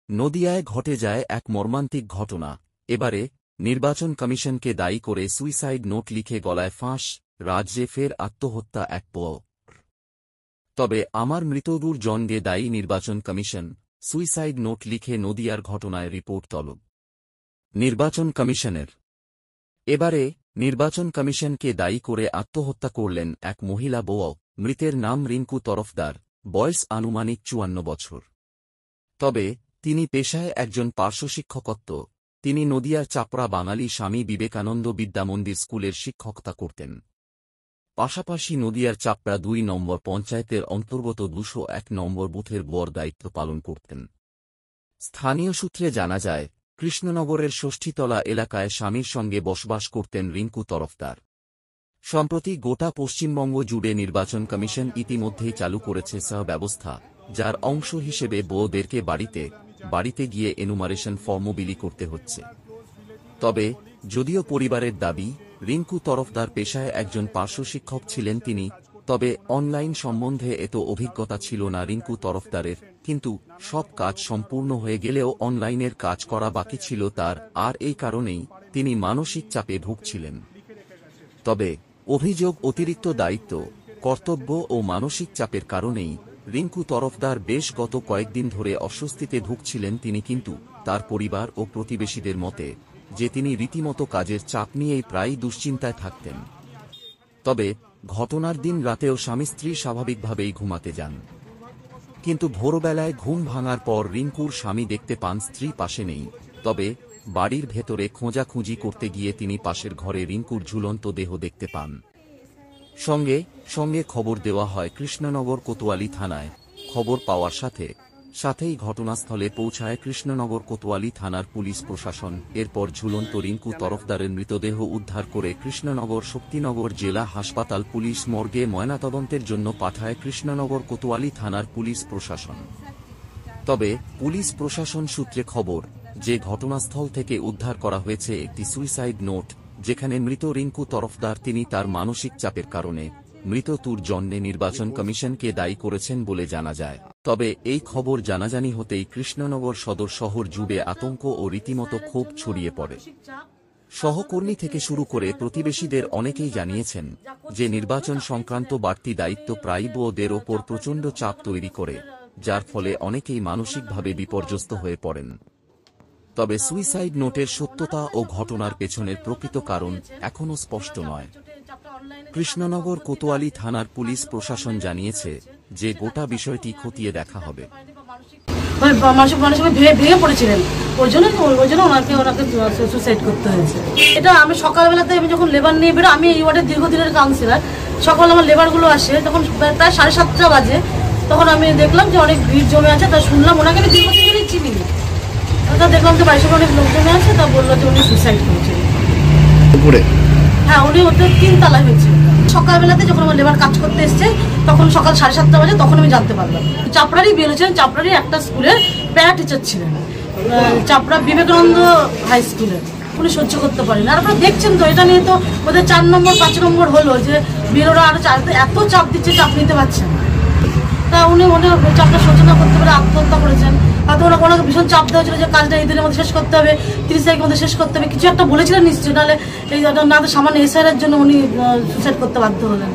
নদিয়ায় ঘটে যায় এক মর্মান্তিক ঘটনা। এবারে নির্বাচন কমিশনকে দায়ী করে সুইসাইড নোট লিখে গলায় ফাঁস, রাজ্যে ফের আত্মহত্যা এক পর। তবে আমার মৃত্যুর জন্যে দায়ী নির্বাচন কমিশন, সুইসাইড নোট লিখে নদিয়ার ঘটনায় রিপোর্ট তলব নির্বাচন কমিশনের। এবারে নির্বাচন কমিশনকে দায়ী করে আত্মহত্যা করলেন এক মহিলা বউ। মৃতের নাম রিঙ্কু তরফদার, বয়স আনুমানিক ৫৪ বছর। তবে তিনি পেশায় একজন পার্শ্বশিক্ষকত্ব। তিনি নদিয়ার চাপড়া বাঙালি স্বামী বিবেকানন্দ বিদ্যামন্দির স্কুলের শিক্ষকতা করতেন। পাশাপাশি নদিয়ার চাপড়া ২ নম্বর পঞ্চায়েতের অন্তর্গত ২০১ নম্বর বুথের বর দায়িত্ব পালন করতেন। স্থানীয় সূত্রে জানা যায়, কৃষ্ণনগরের ষষ্ঠীতলা এলাকায় স্বামীর সঙ্গে বসবাস করতেন রিঙ্কু তরফদার। সম্প্রতি গোটা পশ্চিমবঙ্গ জুড়ে নির্বাচন কমিশন ইতিমধ্যেই চালু করেছে ব্যবস্থা, যার অংশ হিসেবে বউদেরকে বাড়িতে গিয়ে এনুমারেশন ফর্মও বিলি করতে হচ্ছে। তবে যদিও পরিবারের দাবি, রিঙ্কু তরফদার পেশায় একজন পার্শ্বশিক্ষক ছিলেন তিনি, তবে অনলাইন সম্বন্ধে এত অভিজ্ঞতা ছিল না রিঙ্কু তরফদারের। কিন্তু সব কাজ সম্পূর্ণ হয়ে গেলেও অনলাইনের কাজ করা বাকি ছিল তার, আর এই কারণেই তিনি মানসিক চাপে ভুগছিলেন। তবে অভিযোগ, অতিরিক্ত দায়িত্ব, কর্তব্য ও মানসিক চাপের কারণেই রিঙ্কু তরফদার বেশ গত কয়েকদিন ধরে অস্বস্তিতে ভুগছিলেন তিনি। কিন্তু তার পরিবার ও প্রতিবেশীদের মতে যে তিনি রীতিমতো কাজের চাপ নিয়েই প্রায়ই দুশ্চিন্তায় থাকতেন। তবে ঘটনার দিন রাতেও স্বামী স্ত্রী স্বাভাবিকভাবেই ঘুমাতে যান, কিন্তু ভোরবেলায় ঘুম ভাঙার পর রিঙ্কুর স্বামী দেখতে পান স্ত্রী পাশে নেই। তবে বাড়ির ভেতরে খোঁজাখুঁজি করতে গিয়ে তিনি পাশের ঘরে রিঙ্কুর ঝুলন্ত দেহ দেখতে পান। সঙ্গে সঙ্গে খবর দেওয়া হয় কৃষ্ণনগর কোতোয়ালি থানায়। খবর পাওয়ার সাথেই ঘটনাস্থলে পৌঁছায় কৃষ্ণনগর কোতোয়ালি থানার পুলিশ প্রশাসন। এরপর ঝুলন্ত রিঙ্কু তরফদারের মৃতদেহ উদ্ধার করে কৃষ্ণনগর শক্তিনগর জেলা হাসপাতাল পুলিশ মর্গে ময়নাতদন্তের জন্য পাঠায় কৃষ্ণনগর কোতোয়ালি থানার পুলিশ প্রশাসন। তবে পুলিশ প্রশাসন সূত্রে খবর যে ঘটনাস্থল থেকে উদ্ধার করা হয়েছে একটি সুইসাইড নোট, যেখানে মৃত রিঙ্কু তরফদার তিনি তার মানসিক চাপের কারণে মৃত্যুর জন্যে নির্বাচন কমিশনকে দায়ী করেছেন বলে জানা যায়। তবে এই খবর জানাজানি হতেই কৃষ্ণনগর সদর শহর জুড়ে আতঙ্ক ও রীতিমতো ক্ষোভ ছড়িয়ে পড়ে। সহকর্মী থেকে শুরু করে প্রতিবেশীদের অনেকেই জানিয়েছেন যে নির্বাচন সংক্রান্ত বাড়তি দায়িত্ব প্রায়ই বউদের ওপর প্রচণ্ড চাপ তৈরি করে, যার ফলে অনেকেই মানসিকভাবে বিপর্যস্ত হয়ে পড়েন। তবে সুইসাইড নোটের সত্যতা ও ঘটনার পেছনের প্রকৃত কারণ এখনও স্পষ্ট নয়। কৃষ্ণনগর কোতোয়ালি থানার পুলিশ প্রশাসন জানিয়েছে যে গোটা বিষয়টি খতিয়ে দেখা হবে। ভেঙে পড়েছিলেন, ওই জন্য ওনাকে সুসাইড করতে হয়েছে। এটা আমি সকালবেলাতে আমি যখন লেবার নিয়ে বেরো, আমি এই ওয়ার্ডের দীর্ঘদিনের কাউন্সিলর, সকাল আমার লেবারগুলো আসে, তখন প্রায় 7:30 বাজে, তখন আমি দেখলাম যে অনেক ভিড় জমে আছে। তা শুনলাম, ওনাকে আমি দীর্ঘদিন ধরেই চিনি, তা দেখলাম যে বাড়ির অনেক লোক জমে আছে, তা বললো যে উনি সুসাইড করেছেন। হ্যাঁ, উনি ওদের 3 তলায় হয়েছে। সকালবেলাতে যখন আমার লেবার কাজ করতে এসছে, তখন সকাল 7:30 বাজে, তখন আমি জানতে পারলাম। চাপড়ারই বেরোচ্ছেন, চাপড়ারই একটা স্কুলের প্যারা টিচার ছিলেন, চাপড়া বিবেকানন্দ হাই স্কুলের। উনি সহ্য করতে পারেন। আর আপনারা দেখছেন তো, এটা নিয়ে তো ওদের 4 নম্বর 5 নম্বর হলো যে বেরোরা আরো এত চাপ দিচ্ছে, চাপ নিতে পারছেন না। তা উনি চাপটা সহ্য না করতে পারে আত্মহত্যা করেছেন। হয়তো ওনাকে ভীষণ চাপ দেওয়া ছিল যে কাজটা এই দিনের মধ্যে শেষ করতে হবে, 30 তারিখের মধ্যে শেষ করতে হবে, কিছু একটা বলেছিলেন নিশ্চয়ই, নাহলে এই না তো সামান্য এসআইআর এর জন্য উনি সুসাইড করতে বাধ্য হলেন।